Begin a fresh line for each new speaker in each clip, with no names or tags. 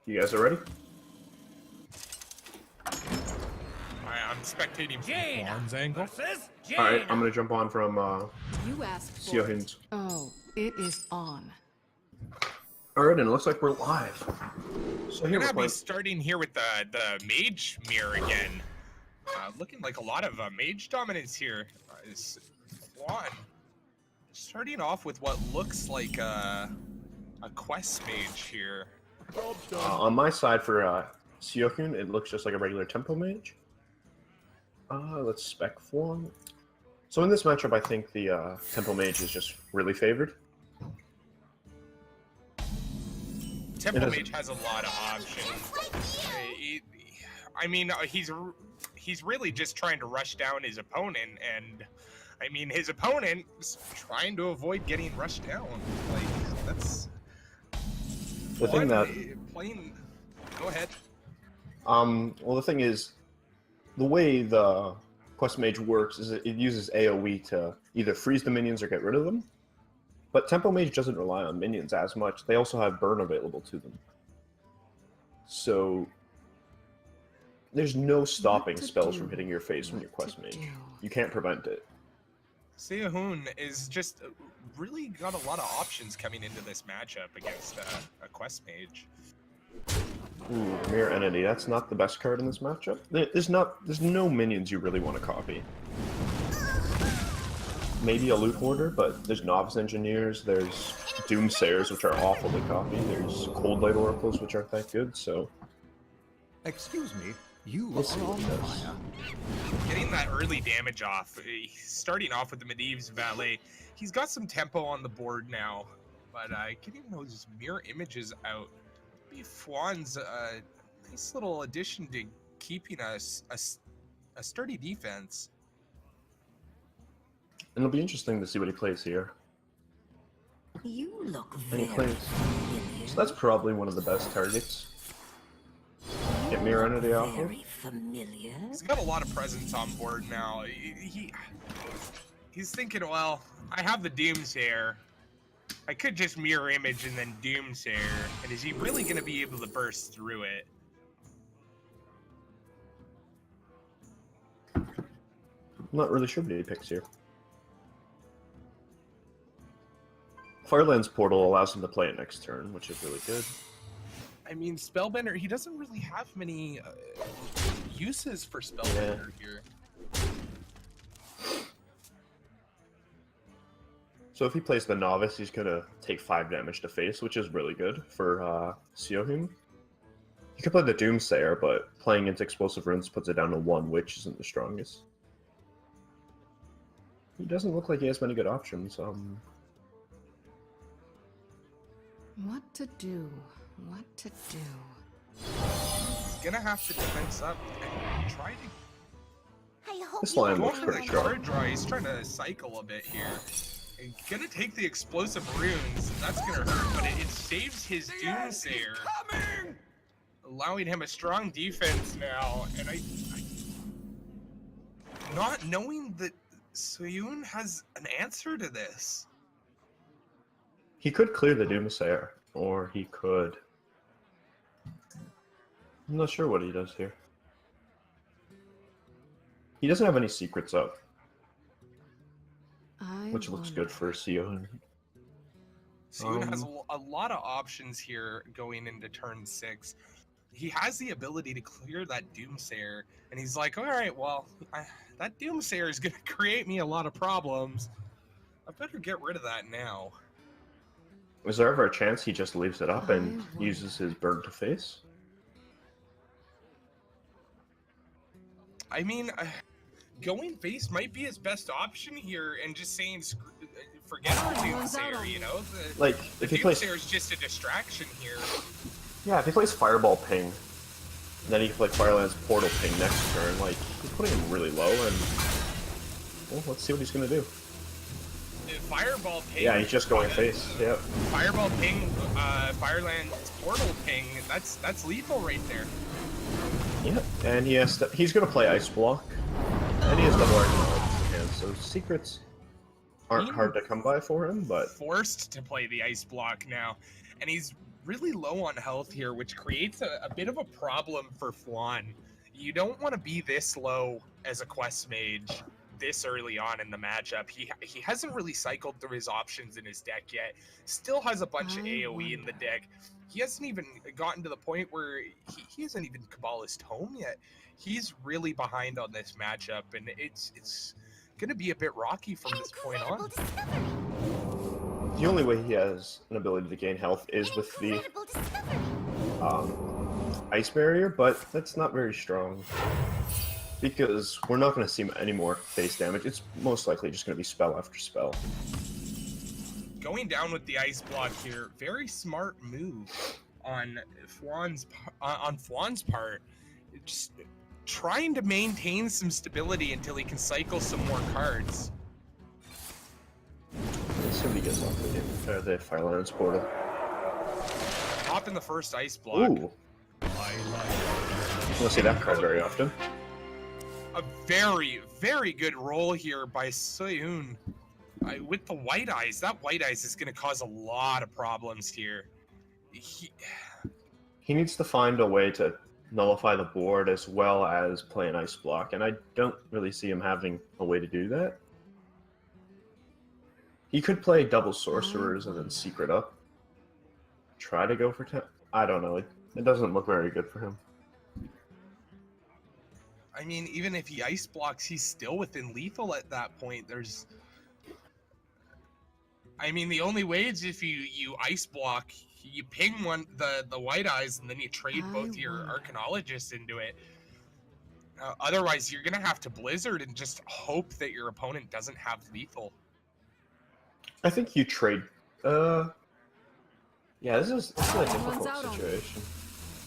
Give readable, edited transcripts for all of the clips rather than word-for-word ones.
You guys are ready?
I'm spectating from Fwan's angle.
Alright, I'm gonna jump on from
You asked for
Seohyun.
it. Oh, it is on.
Alright, and it looks like we're live. So here
We're
we're
gonna be
playing.
starting here with the mage mirror again. Looking like a lot of mage dominance here. Is Fwan starting off with what looks like a quest mage here.
On my side for Seohyun, it looks just like a regular tempo mage. Let's spec Fwan. So in this matchup, I think the tempo mage is just really favored.
Temple mage has a lot of options. I mean, he's really just trying to rush down his opponent, and I mean, his opponent is trying to avoid getting rushed down. Like, that's
The thing that
playing. Go ahead.
well, the thing is, the way the quest mage works is it uses AoE to either freeze the minions or get rid of them. But tempo mage doesn't rely on minions as much. They also have burn available to them. So there's no stopping spells from hitting your face when you're quest mage. You can't prevent it.
Seohyun is just really got a lot of options coming into this matchup against a quest mage.
Ooh, Mirror Entity. That's not the best card in this matchup. There's no minions you really want to copy. Maybe a Loot Hoarder, but there's Novice Engineers, there's Doomsayers, which are awful to copy, there's Cold Light Oracles, which aren't that good, so...
Excuse me, you
We'll see
are
what
on
he does.
fire.
Getting that early damage off, starting off with the Medivh's Valet. He's got some tempo on the board now, but getting those mirror images out would be Fwan's nice little addition to keeping us a sturdy defense.
And it'll be interesting to see what he plays here.
You look
And
very
he plays...
familiar.
So that's probably one of the best targets. Get Mirror Entity off of.
Very familiar.
He's got a lot of presence on board now. He's thinking, well, I have the Doomsayer. I could just mirror image and then Doomsayer. And is he really going to be able to burst through it?
I'm not really sure what he picks here. Fireland's Portal allows him to play it next turn, which is really good.
I mean, Spellbender, he doesn't really have many uses for Spellbender here.
So if he plays the Novice, he's gonna take 5 damage to face, which is really good for Seohyun. He could play the Doomsayer, but playing into Explosive Runes puts it down to 1, which isn't the strongest. He doesn't look like he has many good options.
What to do? What to do?
He's gonna have to defense up and try to
I hope
This
you
line
are
looks
go for
pretty
the
sharp.
card draw. He's trying to cycle a bit here. And gonna take the Explosive Runes. That's gonna hurt, but it saves his Doomsayer, allowing him a strong defense now. And I not knowing that Seohyun has an answer to this.
He could clear the Doomsayer, or he could... I'm not sure what he does here. He doesn't have any secrets up, which looks good for Seohyun.
Seohyun has a lot of options here going into turn 6. He has the ability to clear that Doomsayer, and he's like, all right, well, that Doomsayer is going to create me a lot of problems. I better get rid of that now.
Is there ever a chance he just leaves it up and uses his burn to face?
I mean, going face might be his best option here, and just saying, forget our Doomsayer, you know?
Like,
The
if he plays...
Doomsayer is just a distraction here.
Yeah, if he plays Fireball Ping, then he can play Fireland's Portal Ping next turn. Like, he's putting him really low, and... Well, let's see what he's gonna do.
Fireball Ping.
Yeah, he's just going face, yep.
Fireball Ping, Fireland's Portal Ping, that's lethal right there.
Yep, and he's gonna play Ice Block, and he has double Arcana in hand, so secrets aren't hard to come by for him, but...
Forced to play the Ice Block now, and he's really low on health here, which creates a bit of a problem for Fwan. You don't want to be this low as a quest mage this early on in the matchup. He hasn't really cycled through his options in his deck yet. Still has a bunch of AoE in the deck. He hasn't even gotten to the point where he hasn't even Kabbalist Home yet. He's really behind on this matchup, and it's going to be a bit rocky from this point on.
The only way he has an ability to gain health is with the ice barrier, but that's not very strong because we're not going to see any more base damage. It's most likely just going to be spell after spell.
Going down with the ice block here, very smart move on Fwan's part. Just trying to maintain some stability until he can cycle some more cards.
Somebody gets off the Fire Lion's portal.
Popping the first ice block.
Ooh. You don't see that card very often.
A very, very good roll here by Seohyun. With the white eyes, that white eyes is going to cause a lot of problems here. He
needs to find a way to nullify the board as well as play an ice block, and I don't really see him having a way to do that. He could play double sorcerers and then secret up. Try to go for 10. I don't know. It doesn't look very good for him.
I mean, even if he ice blocks, he's still within lethal at that point. I mean, the only way is if you ice block, you ping the white eyes, and then you trade both your Arcanologists into it. Otherwise, you're gonna have to Blizzard and just hope that your opponent doesn't have lethal.
I think you trade. Yeah, this is a difficult situation.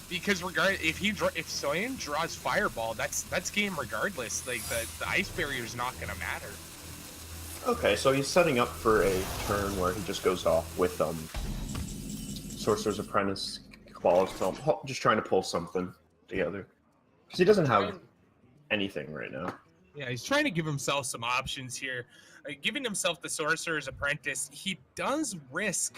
Because if Seohyun draws Fireball, that's game regardless. Like the ice barrier is not gonna matter.
Okay, so he's setting up for a turn where he just goes off with Sorcerer's Apprentice, Kabbalist Helm, just trying to pull something together. Because he doesn't have anything right now.
Yeah, he's trying to give himself some options here. Giving himself the Sorcerer's Apprentice, he does risk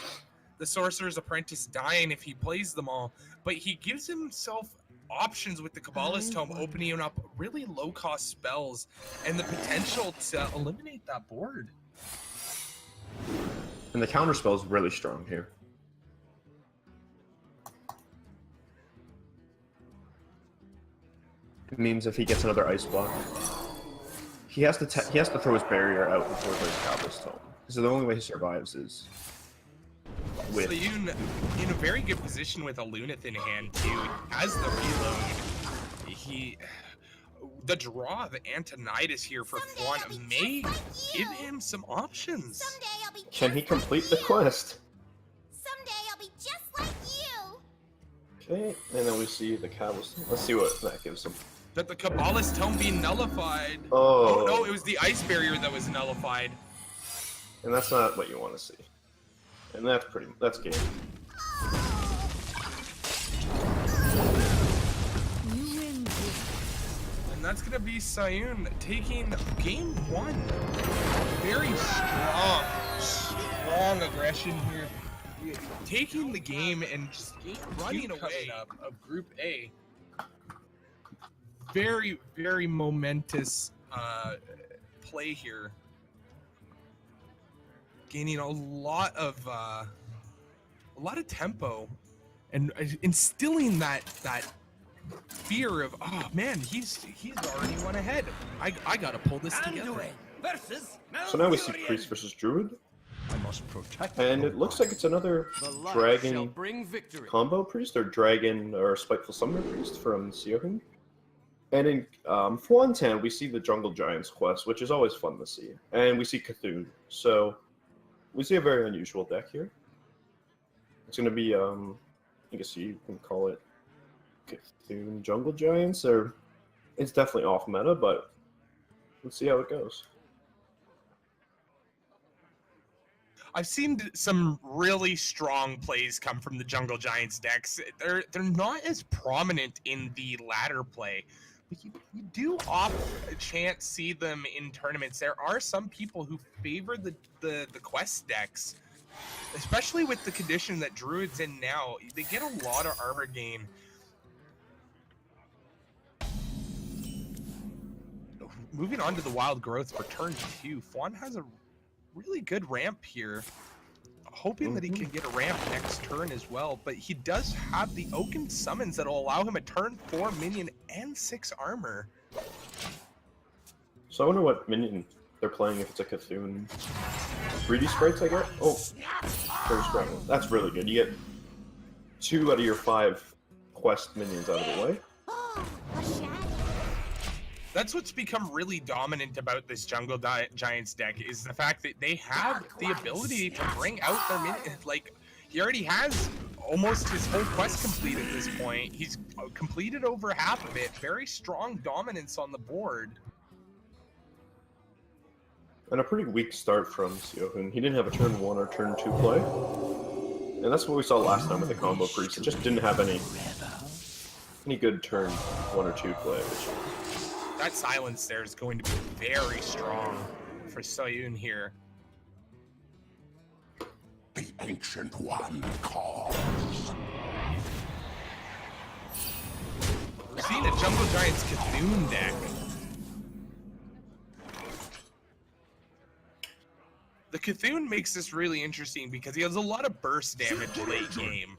the Sorcerer's Apprentice dying if he plays them all, but he gives himself options with the Kabbalist Tome, opening up really low-cost spells and the potential to eliminate that board.
And the counterspell is really strong here. It means if he gets another ice block, he has to throw his barrier out before he plays Kabbalist Tome. So the only way he survives is with.
Seohyun in a very good position with a Lunith in hand too. As the reload, the draw of Antonidas here for Fwan may give him some options.
Can he complete the quest?
Someday I'll be just like you.
Okay, and then we see the Kabbalist. Let's see what that gives him.
That the Kabbalist Tome being nullified.
Oh
no, it was the ice barrier that was nullified.
And that's not what you want to see. And that's game.
And that's gonna be Seohyun taking game one. Very strong aggression here. Taking the game and just running away of Group A. Very, very momentous play here. Gaining a lot of tempo, and instilling that fear of, oh man, he's already one ahead. I gotta pull this together.
So now we see Priest versus Druid,
I must protect
and it looks like it's another Dragon combo Priest or Dragon or Spiteful Summoner Priest from Seohyun. And in Fwan's hand, we see the Jungle Giants quest, which is always fun to see, and we see Cthulhu. So we see a very unusual deck here. It's going to be, I guess you can call it Cthulhu Jungle Giants, or it's definitely off meta, but let's see how it goes.
I've seen some really strong plays come from the Jungle Giants decks. They're not as prominent in the ladder play, but you do off chance see them in tournaments. There are some people who favor the quest decks especially with the condition that Druid's in now. They get a lot of armor gain. Moving on to the wild growth for turn 2, Fwan has a really good ramp here. Hoping that he can get a ramp next turn as well, but he does have the Oaken summons that'll allow him a turn 4 minion and 6 armor.
So I wonder what minion they're playing if it's a Cthulhu. 3D sprites, I guess? Oh, first round. That's really good. You get 2 out of your 5 quest minions out of the way.
Oh, a shadow.
That's what's become really dominant about this Jungle Giants deck, is the fact that they have the ability to bring out their minions. Like, he already has almost his whole quest complete at this point. He's completed over half of it. Very strong dominance on the board.
And a pretty weak start from Seohyun. He didn't have a turn 1 or turn 2 play. And that's what we saw last time with the combo priest. It just didn't have any good turn 1 or 2 play.
That silence there is going to be very strong for Seohyun here.
The Ancient One calls.
We're seeing a Jungle Giants Cthulhu deck. The Cthulhu makes this really interesting because he has a lot of burst damage late game,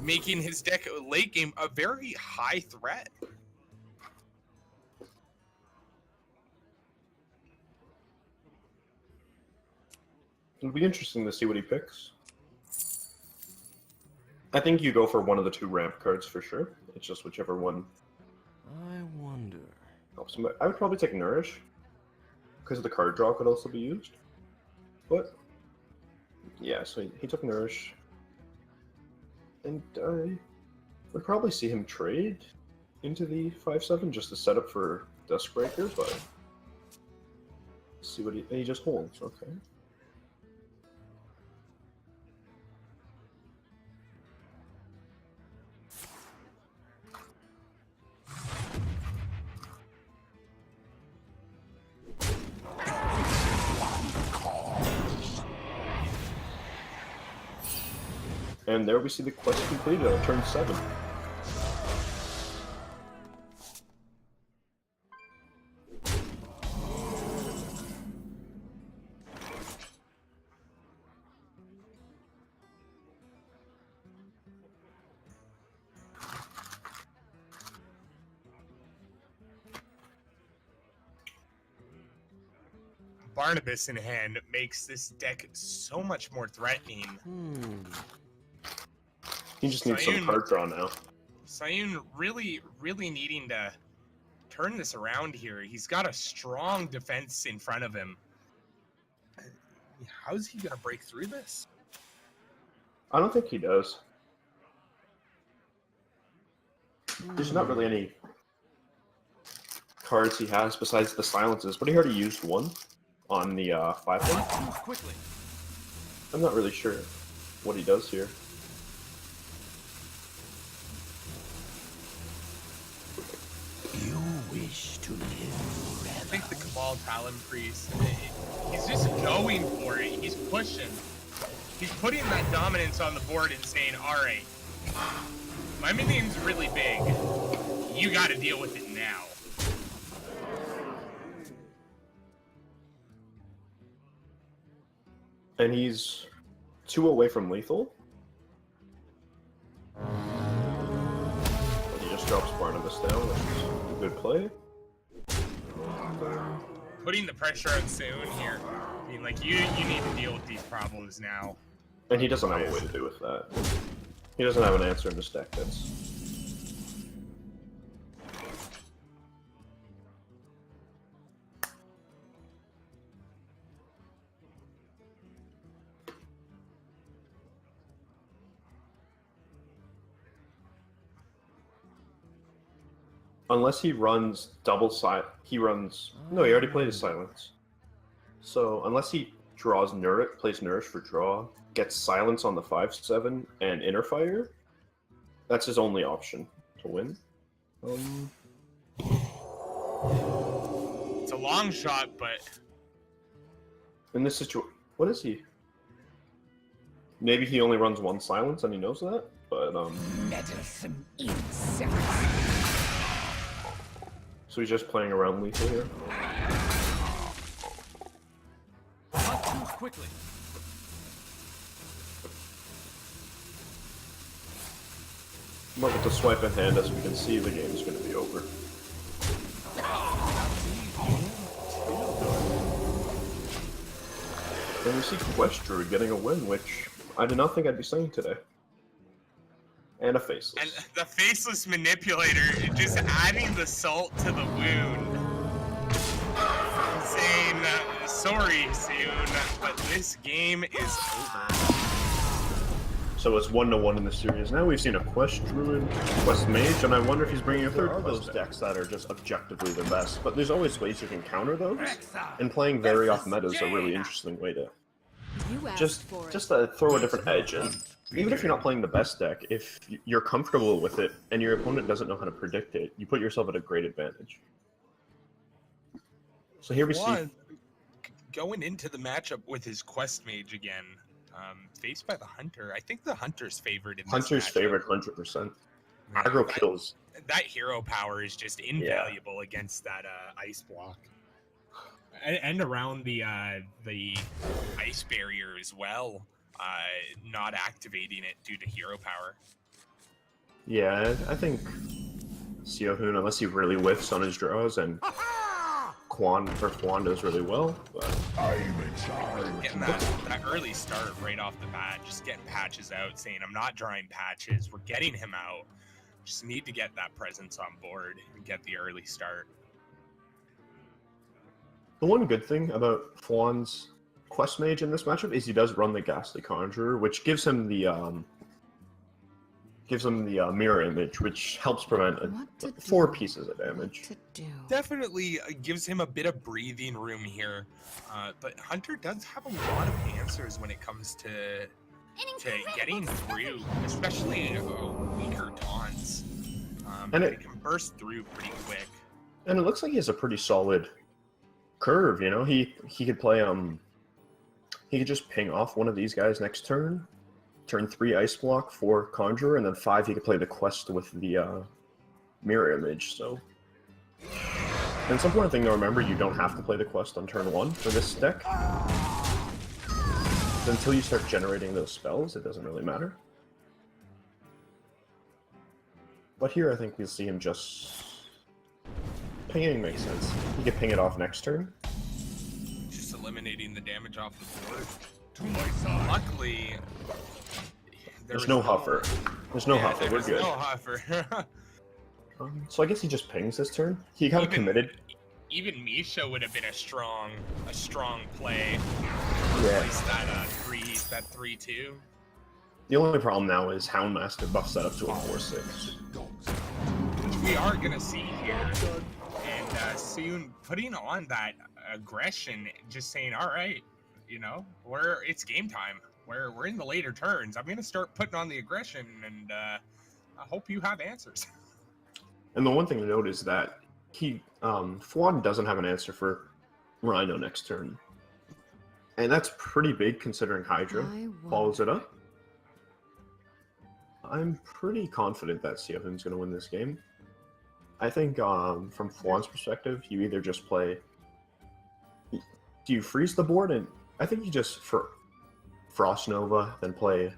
making his deck late game a very high threat.
It'll be interesting to see what he picks. I think you go for one of the 2 ramp cards for sure. It's just whichever one
I wonder.
helps him. I would probably take Nourish, because the card draw could also be used. But yeah, so he took Nourish, and I would probably see him trade into the 5/7 just to set up for Duskbreaker, but see what he just holds. Okay. And there we see the quest completed on turn 7.
Barnabas in hand makes this deck so much more threatening.
He just needs some card draw now.
Seohyun really needing to turn this around here. He's got a strong defense in front of him. How's he gonna break through this?
I don't think he does. There's not really any cards he has besides the silences, but he already used one on the 5-1.
Quickly.
I'm not really sure what he does here.
You wish to live
I
forever.
think the Cabal Talon Priest, he's just going for it. He's pushing. He's putting that dominance on the board and saying, alright, my minion's really big. You gotta deal with it now.
And he's 2 away from lethal. But he just drops Barnabas down, which is a good play.
Putting the pressure on Seohyun here. I mean, like, you need to deal with these problems now.
And he doesn't have a way to do with that. He doesn't have an answer in this deck that's... Unless he runs double silence, he runs... No, he already played his silence. So, unless he draws Nourish, plays Nourish for draw, gets silence on the 5/7 and Inner Fire, that's his only option to win.
It's a long shot, but
In this situation... What is he? Maybe he only runs one silence and he knows that, but
Meddlesome insects.
so he's just playing around lethal here.
Not too quickly.
But with the swipe in hand, as we can see, the game's going to be over. And we see Quest Druid getting a win, which I did not think I'd be saying today. And a Faceless.
And the faceless manipulator just adding the salt to the wound. Saying, sorry, Seohyun, but this game is over.
So it's 1-1 in the series. Now we've seen a Quest Druid, Quest Mage, and I wonder if he's bringing a third Quest. There are those decks that are just objectively the best, but there's always ways you can counter those, and playing very off meta is a really interesting way to just to throw a different edge in. Even if you're not playing the best deck, if you're comfortable with it and your opponent doesn't know how to predict it, you put yourself at a great advantage. So here we see
going into the matchup with his Quest Mage again. Faced by the Hunter. I think the Hunter's favored in this
Hunter's
matchup.
favored 100%. Aggro kills.
That hero power is just invaluable against that ice block. And around the ice barrier as well, not activating it due to hero power.
Yeah, I think Seohyun, unless he really whiffs on his draws, and Fwan does really well. But
getting that early start right off the bat, just getting patches out, saying I'm not drawing patches, we're getting him out. Just need to get that presence on board and get the early start.
The one good thing about Fwan's Quest Mage in this matchup is he does run the Ghastly Conjurer, which gives him the mirror image, which helps prevent 4 pieces of damage.
Definitely gives him a bit of breathing room here, but Hunter does have a lot of answers when it comes to getting through, especially weaker taunts. And it can burst through pretty quick.
And it looks like he has a pretty solid curve. You know, he could play he could just ping off one of these guys next turn. Turn 3 Ice Block, 4 Conjurer, and then 5 he could play the Quest with the Mirror Image, so... And it's an important thing to remember, you don't have to play the Quest on turn 1 for this deck. Until you start generating those spells, it doesn't really matter. But here I think we'll see him just... Pinging makes sense. He could ping it off next turn.
Just eliminating the damage off the board. To my side. Luckily...
There's no Huffer. There's no Huffer, we're good.
No Huffer.
So I guess he just pings this turn. He kind of committed.
Even Misha would have been a strong play.
Yeah.
Place that 3-2.
The only problem now is Houndmaster buffs that up to a 4-6.
Which we are gonna see here. And soon putting on that aggression, just saying, all right, you know, it's game time. We're in the later turns. I'm gonna start putting on the aggression, and I hope you have answers.
And the one thing to note is that Fwan doesn't have an answer for Rhino next turn, and that's pretty big considering Hydra follows it up. I'm pretty confident that Seohyun's gonna win this game. I think from Fwan's perspective, you either just play. Do you freeze the board? And I think you just Frost Nova, then play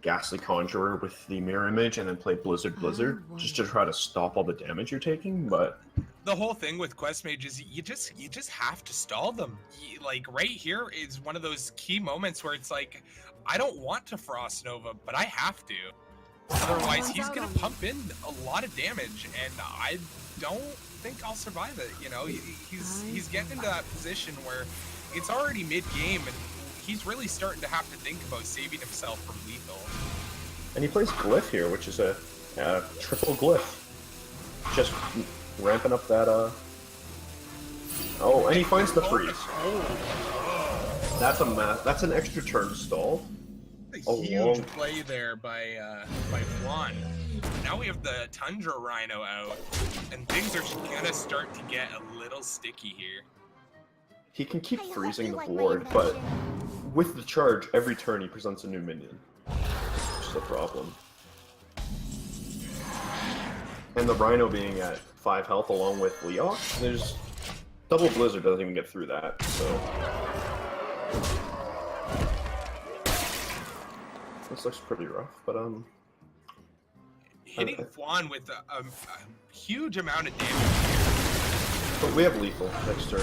Ghastly Conjurer with the Mirror Image, and then play Blizzard, just to try to stop all the damage you're taking. But
the whole thing with Quest Mage is you just have to stall them. Like right here is one of those key moments where it's like, I don't want to Frost Nova, but I have to. Otherwise, he's gonna pump in a lot of damage, and I don't think I'll survive it. You know, he's getting into that position where it's already mid-game, and he's really starting to have to think about saving himself from lethal.
And he plays Glyph here, which is a triple Glyph. Just ramping up that, Oh, and he finds the freeze. That's an extra turn stall.
A huge play there by Fwan. Now we have the Tundra Rhino out, and things are gonna start to get a little sticky here.
He can keep freezing the board, but with the charge, every turn he presents a new minion, which is a problem. And the Rhino being at 5 health along with Leok, there's double Blizzard doesn't even get through that, so this looks pretty rough, but
Hitting Fwan with a huge amount of damage.
but we have lethal next turn.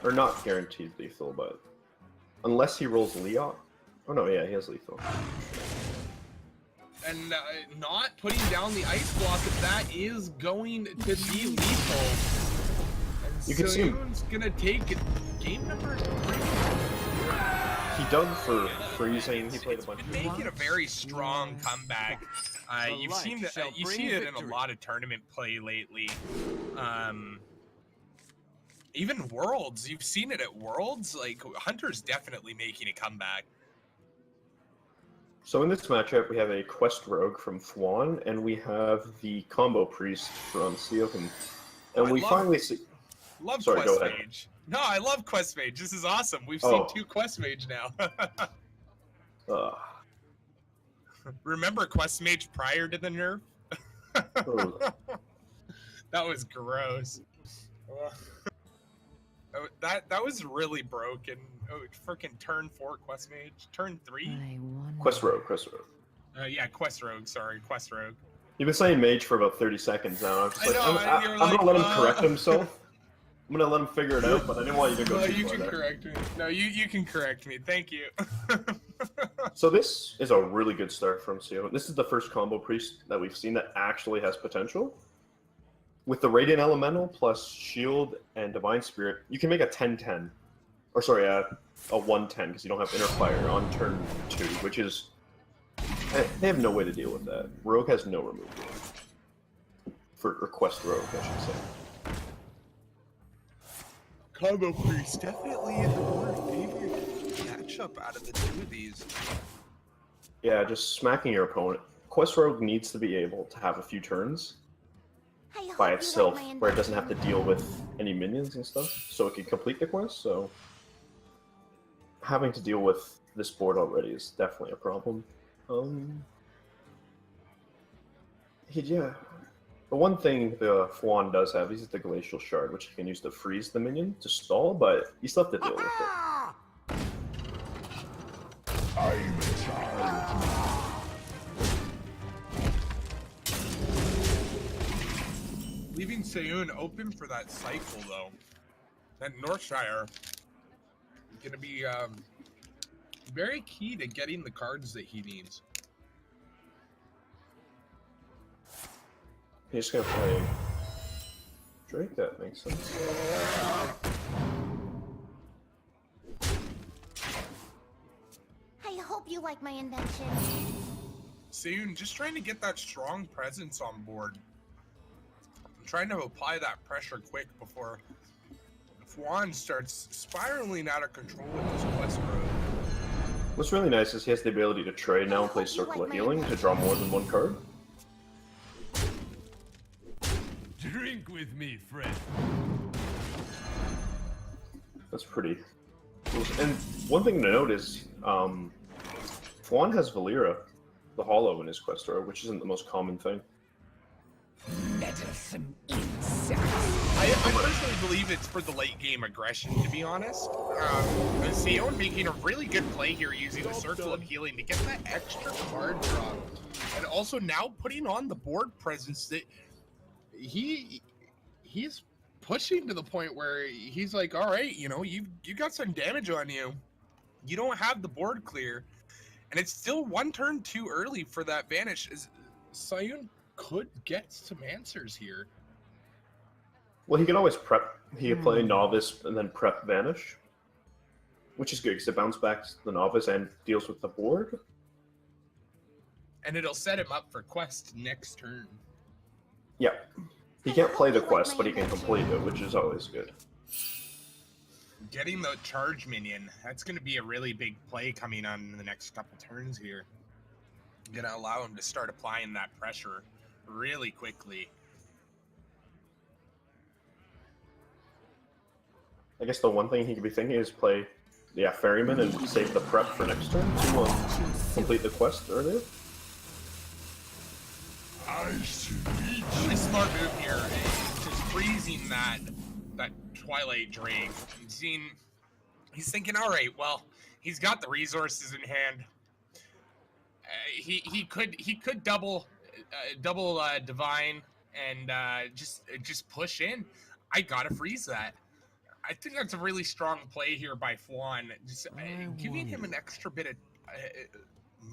Or not guaranteed lethal, but unless he rolls Leok. Oh no, yeah, he has lethal.
And not putting down the ice block, that is going to be lethal. And
You can see him.
Seohyun's gonna take game number 3.
He dug for freezing. He played a bunch
Been
of.
making a very strong comeback. You've seen that.
shall
You
bring
see it in a
victory.
lot of tournament play lately. Even Worlds, you've seen it at Worlds. Like Hunter's definitely making a comeback.
So in this matchup, we have a Quest Rogue from Fwan, and we have the Combo Priest from Seohyun. And
I
we
love-
finally see.
Love
Sorry, go
Quest
ahead.
Mage. No, I love Quest Mage. This is awesome. We've
Oh.
seen 2 Quest Mage now.
Uh,
Remember Quest Mage prior to the nerf?
oh,
That was gross. Oh, that was really broken. Oh, freaking turn 4 Quest Mage. Turn 3?
I wonder.
Quest Rogue, Quest Rogue.
Yeah, Quest Rogue. Sorry, Quest Rogue.
You've been saying Mage for about 30 seconds now. I'm just
I
like,
know, and you're
I'm gonna
like,
let him correct himself. I'm gonna let him figure it out, but I didn't want you to go
No,
too
you
far
can
there.
correct me. No, you can correct me. Thank you.
So this is a really good start from Seohyun. This is the first Combo Priest that we've seen that actually has potential. With the Radiant Elemental plus Shield and Divine Spirit, you can make a 10-10. Or sorry, a 1-10 because you don't have Inner Fire on turn 2, which is... They have no way to deal with that. Rogue has no removal. For Quest Rogue, I should say.
Combo Priest definitely the more favorite matchup out of the 2 of these.
Yeah, just smacking your opponent. Quest Rogue needs to be able to have a few turns
I hope
by
you like
itself
my
where it doesn't have to
invention.
deal with any minions and stuff, so it can complete the quest, so having to deal with this board already is definitely a problem. Yeah. The one thing the Fwan does have is the Glacial Shard, which he can use to freeze the minion to stall, but you still have to deal with it.
I'm in charge.
Leaving Seohyun open for that cycle, though. That Northshire is going to be very key to getting the cards that he needs.
He's gonna play Drake, that makes sense.
I hope you like my invention.
Seohyun just trying to get that strong presence on board. I'm trying to apply that pressure quick before Fwan starts spiraling out of control with this Quest Rogue.
What's really nice is he has the ability to trade now and play Circle of Healing to draw more than one card.
Drink with me, friend.
That's pretty cool. And one thing to note is, Fwan has Valera, the Hollow, in his Quest Rogue, which isn't the most common thing.
Meddlesome insects.
I personally believe it's for the late game aggression, to be honest. Seohyun making a really good play here using the Circle of Healing to get that extra card draw. And also now putting on the board presence that he's pushing to the point where he's like, all right, you know, you got some damage on you. You don't have the board clear. And it's still one turn too early for that vanish. Seohyun could get some answers here.
Well, he can always prep. He can play Novice and then prep Vanish, which is good because it bounces back to the Novice and deals with the board.
And it'll set him up for Quest next turn.
Yeah. He can't play the quest, but he can complete it, which is always good.
Getting the charge minion, that's going to be a really big play coming on in the next couple turns here. Going to allow him to start applying that pressure really quickly.
I guess the one thing he could be thinking is play, yeah, Ferryman and save the prep for next turn to complete the quest earlier.
Really smart move here, just freezing that Twilight Drake. He's thinking, all right, well, he's got the resources in hand. He could double divine and just push in. I gotta freeze that. I think that's a really strong play here by Fwan, just giving him an extra bit of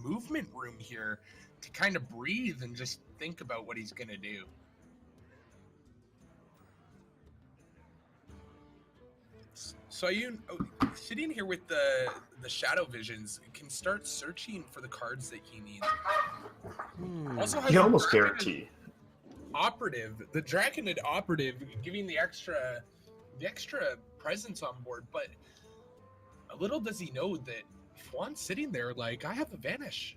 movement room here to kind of breathe and just think about what he's gonna do. Seohyun, sitting here with the shadow visions, can start searching for the cards that he needs. Also has
You can almost guarantee.
Operative, the Draconid operative, giving the extra presence on board, but a little does he know that Fwan's sitting there like, I have a vanish.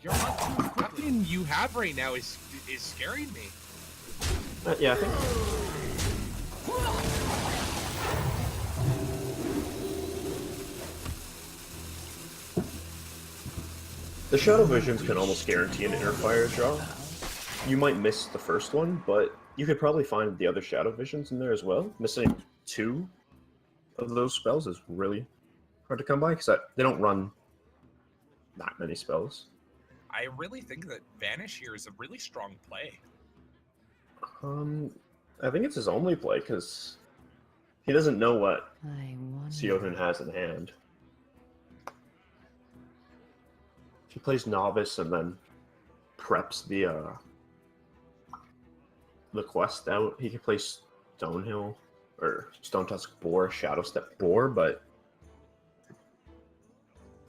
Nothing you have right now is scaring me.
Yeah, I think. The Shadow Visions can almost guarantee an Inner Fire draw. You might miss the first one, but you could probably find the other Shadow Visions in there as well. Missing 2 of those spells is really hard to come by, because they don't run that many spells.
I really think that Vanish here is a really strong play.
I think it's his only play, because he doesn't know what Seohyun has in hand. If he plays Novice and then preps the quest out, he could play Stonehill or Stone Tusk Boar, Shadow Step Boar, but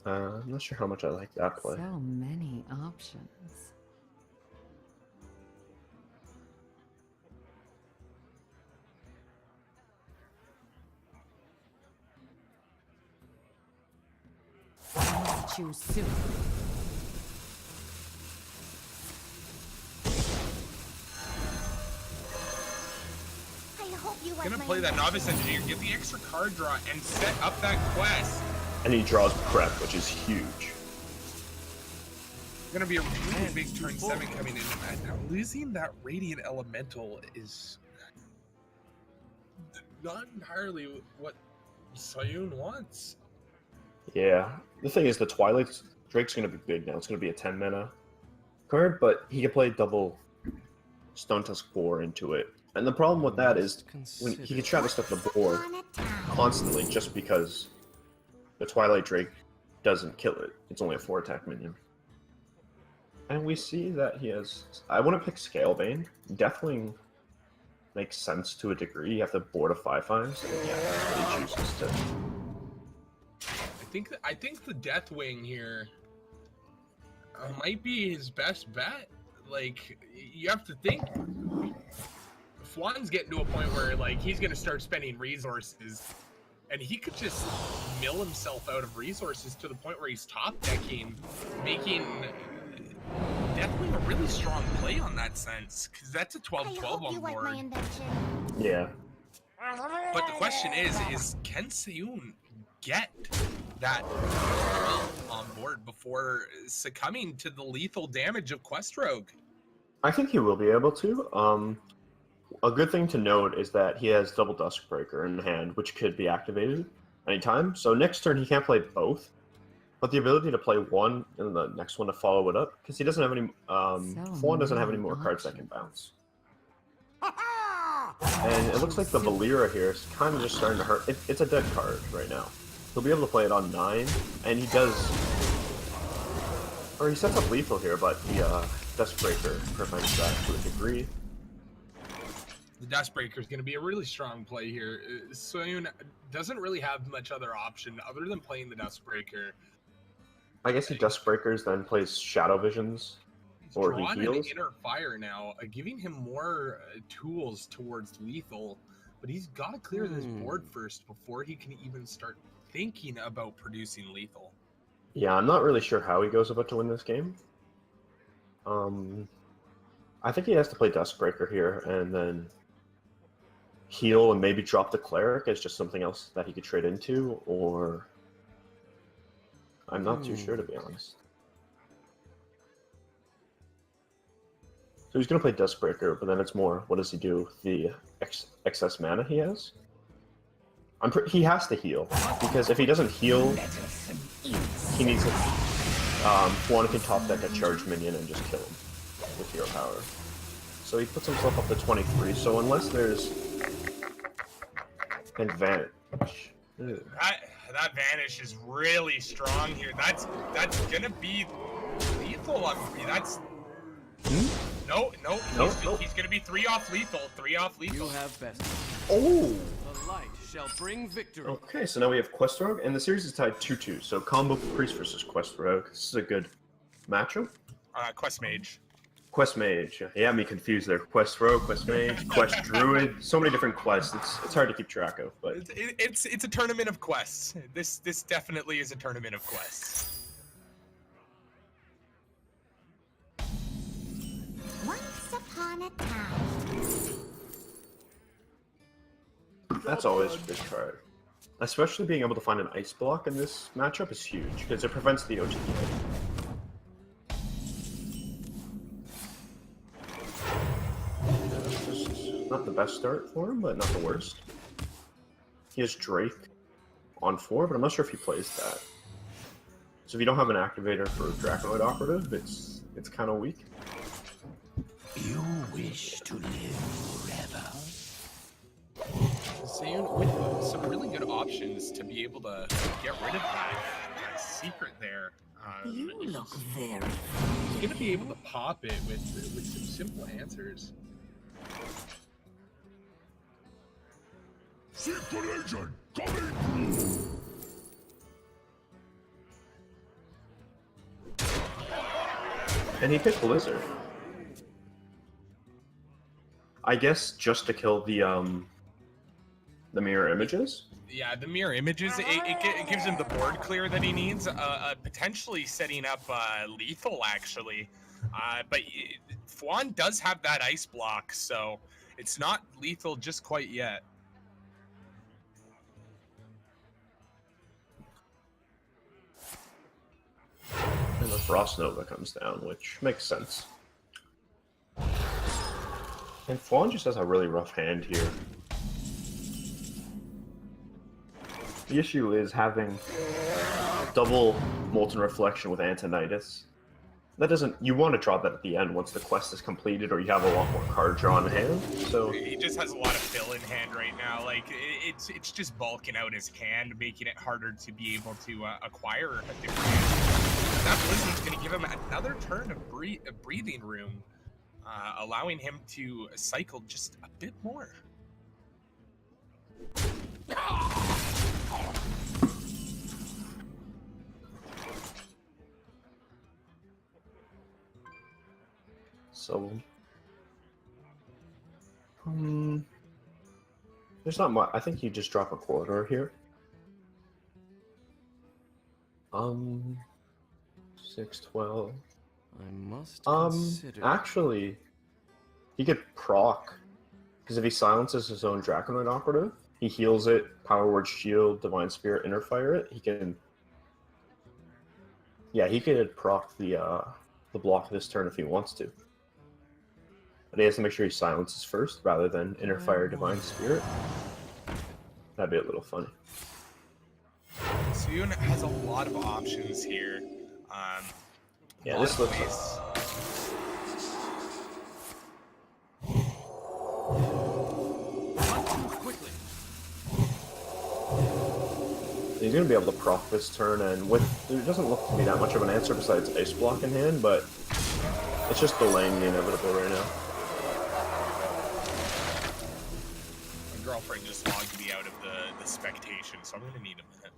I'm not sure how much I like that play.
So many options. Choose soon.
Gonna play that Novice Engineer, get the extra card draw, and set up that quest.
And he draws prep, which is huge.
Gonna be a really big turn 7 coming in. Now, losing that Radiant Elemental is not entirely what Seohyun wants.
Yeah, the thing is, the Twilight Drake's gonna be big now. It's gonna be a 10 mana card, but he can play double Stone Tusk Boar into it. And the problem with that is when he can Shadow Step the board constantly just because the Twilight Drake doesn't kill it. It's only a 4-attack minion. And we see that he has... I want to pick Scalebane. Deathwing makes sense to a degree. You have to board a 5/5s. And yeah, he chooses to...
I think the Deathwing here might be his best bet. Like, you have to think... Fwan's getting to a point where, like, he's going to start spending resources, and he could just mill himself out of resources to the point where he's top decking, making Deathwing a really strong play on that sense, because that's a 12/12 on board.
Yeah.
But the question is can Seohyun get that on board before succumbing to the lethal damage of Quest Rogue?
I think he will be able to. A good thing to note is that he has double Duskbreaker in hand, which could be activated anytime. So next turn he can't play both, but the ability to play one and the next one to follow it up, because he doesn't have any. Fwan doesn't have any more cards that can bounce. And it looks like the Valera here is kind of just starting to hurt. It's a dead card right now. He'll be able to play it on 9, and he does. Or he sets up lethal here, but the Duskbreaker prevents that to a degree.
The Dustbreaker is going to be a really strong play here. Seohyun doesn't really have much other option other than playing the Dustbreaker.
I guess he Dustbreakers, then plays Shadow Visions, or he heals.
An Inner Fire now, giving him more tools towards lethal, but he's got to clear this board first before he can even start thinking about producing lethal.
Yeah, I'm not really sure how he goes about to win this game. I think he has to play Dustbreaker here, and then heal and maybe drop the cleric as just something else that he could trade into, or I'm not too sure, to be honest. So he's going to play Dustbreaker, but then it's more, what does he do with the excess mana he has? He has to heal, because if he doesn't heal, he needs to Fwan can top deck a charged minion and just kill him with hero power. So he puts himself up to 23, so unless there's advantage... Ew.
That vanish is really strong here. That's gonna be lethal on me. That's... No, he's gonna be 3 off lethal. 3 off lethal.
You have best.
Oh!
The light shall bring victory.
Okay, so now we have Quest Rogue, and the series is tied 2-2. So combo Priest versus Quest Rogue. This is a good matchup.
Quest Mage.
Quest Mage. Yeah, me confused there. Quest Rogue, Quest Mage, Quest Druid. So many different quests. It's hard to keep track of, but
It's a tournament of quests. This definitely is a tournament of quests.
Once upon a time.
that's always a good card. Especially being able to find an ice block in this matchup is huge, because it prevents the OTK. Just not the best start for him, but not the worst. He has Drake on 4, but I'm not sure if he plays that. So if you don't have an activator for Draconoid Operative, it's kind of weak.
You wish to live forever.
Seohyun with some really good options to be able to get rid of that secret there.
You look very.
He's gonna be able to pop it with some simple answers.
Secret agent coming through.
And he picked Blizzard. I guess just to kill the mirror images.
Yeah, the mirror images, it gives him the board clear that he needs, potentially setting up lethal, actually. But Fwan does have that ice block, so it's not lethal just quite yet.
And the Frost Nova comes down, which makes sense. And Fwan just has a really rough hand here. The issue is having double Molten Reflection with Antonitis. That doesn't... You want to draw that at the end once the quest is completed or you have a lot more card draw in hand, so...
He just has a lot of fill in hand right now. Like, it's just bulking out his hand, making it harder to be able to acquire a different hand. That Blizzard's going to give him another turn of breathing room, allowing him to cycle just a bit more.
So, there's not much. I think you just drop a corridor here. 612.
I must consider.
Actually, he could proc, because if he silences his own Draconoid Operative, he heals it, Power Word Shield, Divine Spirit, Inner Fire it. He can. Yeah, he could proc the block this turn if he wants to. But he has to make sure he silences first, rather than Inner Fire, Divine Spirit. That'd be a little funny.
Seohyun has a lot of options here.
Yeah, this looks like... He's going to be able to proc this turn, and with there doesn't look to be that much of an answer besides Ice Block in hand, but it's just delaying the inevitable right now.
My girlfriend just logged me out of the spectation, so I'm going to need a minute.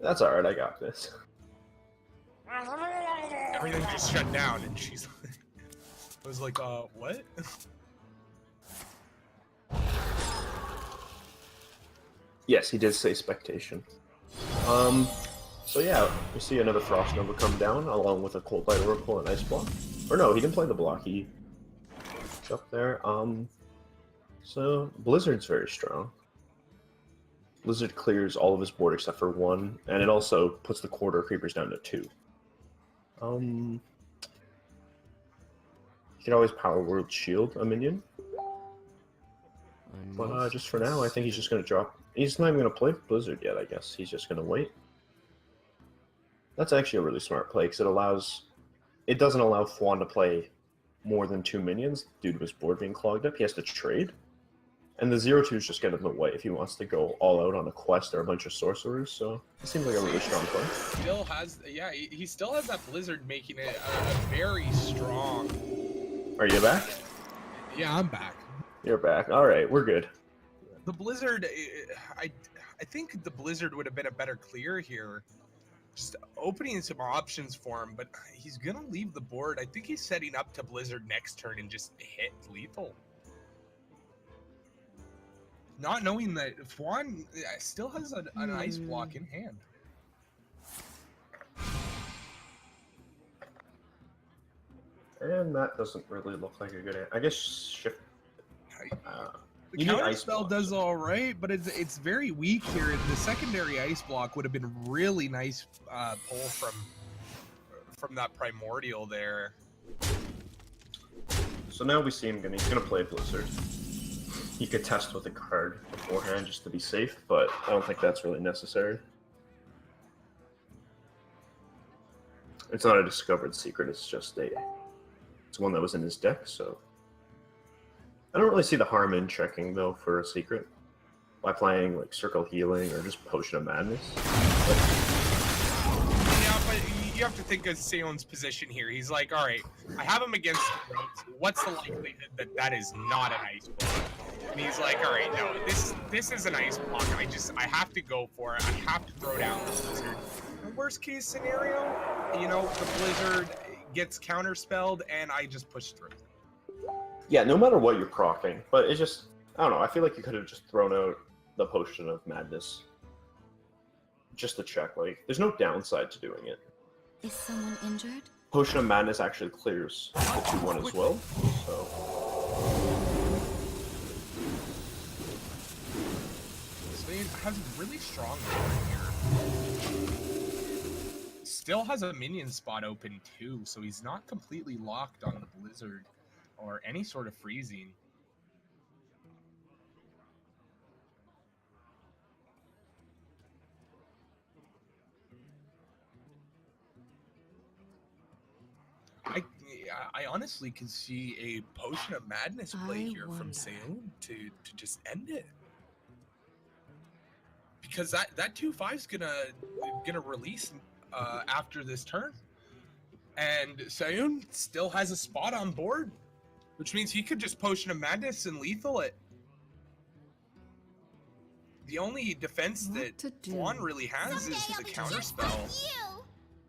That's alright, I got this.
Everything just shut down, and she's like... I was like, what?
Yes, he did say Spectation. So yeah, we see another Frost Nova come down, along with a Cold Light Oracle and Ice Block. Or no, he didn't play the block, it's up there. So Blizzard's very strong. Blizzard clears all of his board except for 1, and it also puts the quarter creepers down to 2. You can always Power World Shield a minion. But just for now, I think he's just going to drop. He's not even going to play Blizzard yet, I guess. He's just going to wait. That's actually a really smart play, because it doesn't allow Fwan to play more than 2 minions due to his board being clogged up. He has to trade. And the 0-2s just get in the way if he wants to go all out on a quest or a bunch of sorcerers, so it seems like a really strong play.
Still has, yeah, he still has that Blizzard making it very strong.
Are you back?
Yeah, I'm back.
You're back. Alright, we're good.
The Blizzard, I think the Blizzard would have been a better clear here. Just opening some options for him, but he's going to leave the board. I think he's setting up to Blizzard next turn and just hit lethal. Not knowing that Fwan still has an ice block in hand.
And that doesn't really look like a good... I guess shift...
The counter spell does all right, but it's very weak here. The secondary ice block would have been really nice pull from that primordial there.
So now we see him he's gonna play Blizzard. He could test with a card beforehand just to be safe, but I don't think that's really necessary. It's not a discovered secret, it's just it's one that was in his deck, so... I don't really see the harm in checking, though, for a secret. By playing, like, Circle Healing or just Potion of Madness.
Yeah, but you have to think of Seohyun's position here. He's like, alright, I have him against the ropes. What's the likelihood that that is not an ice block? And he's like, alright, no, this is an ice block. I have to go for it. I have to throw down the Blizzard. The worst case scenario, you know, the Blizzard gets counterspelled and I just push through.
Yeah, no matter what you're proccing, but it's just, I don't know, I feel like you could have just thrown out the Potion of Madness. Just to check, like, there's no downside to doing it.
Is someone injured?
Potion of Madness actually clears the 2-1 as well, so...
Seohyun has a really strong board here. Still has a minion spot open too, so he's not completely locked on the Blizzard or any sort of freezing. I honestly can see a Potion of Madness play here from Seohyun to just end it. Because that 2/5's gonna release after this turn. And Seohyun still has a spot on board, which means he could just Potion of Madness and lethal it. The only defense that Fwan really has is the counter spell.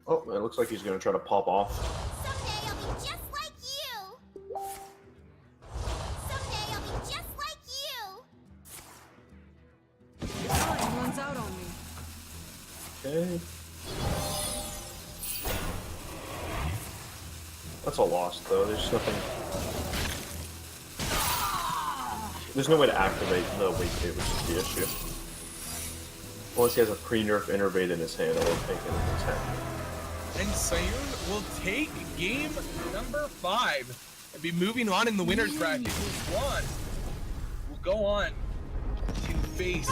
Oh, it looks like he's going to try to pop off.
Someday I'll be just like you. Someday I'll be just like you.
Time runs out on me.
Okay. That's a loss, though. There's nothing... There's no way to activate the Wake Gate, which is the issue. Unless he has a pre-nerf Innervate in his hand, I won't take an attack.
And Seohyun will take game number 5 and be moving on in the winner's bracket. Fwan will go on to face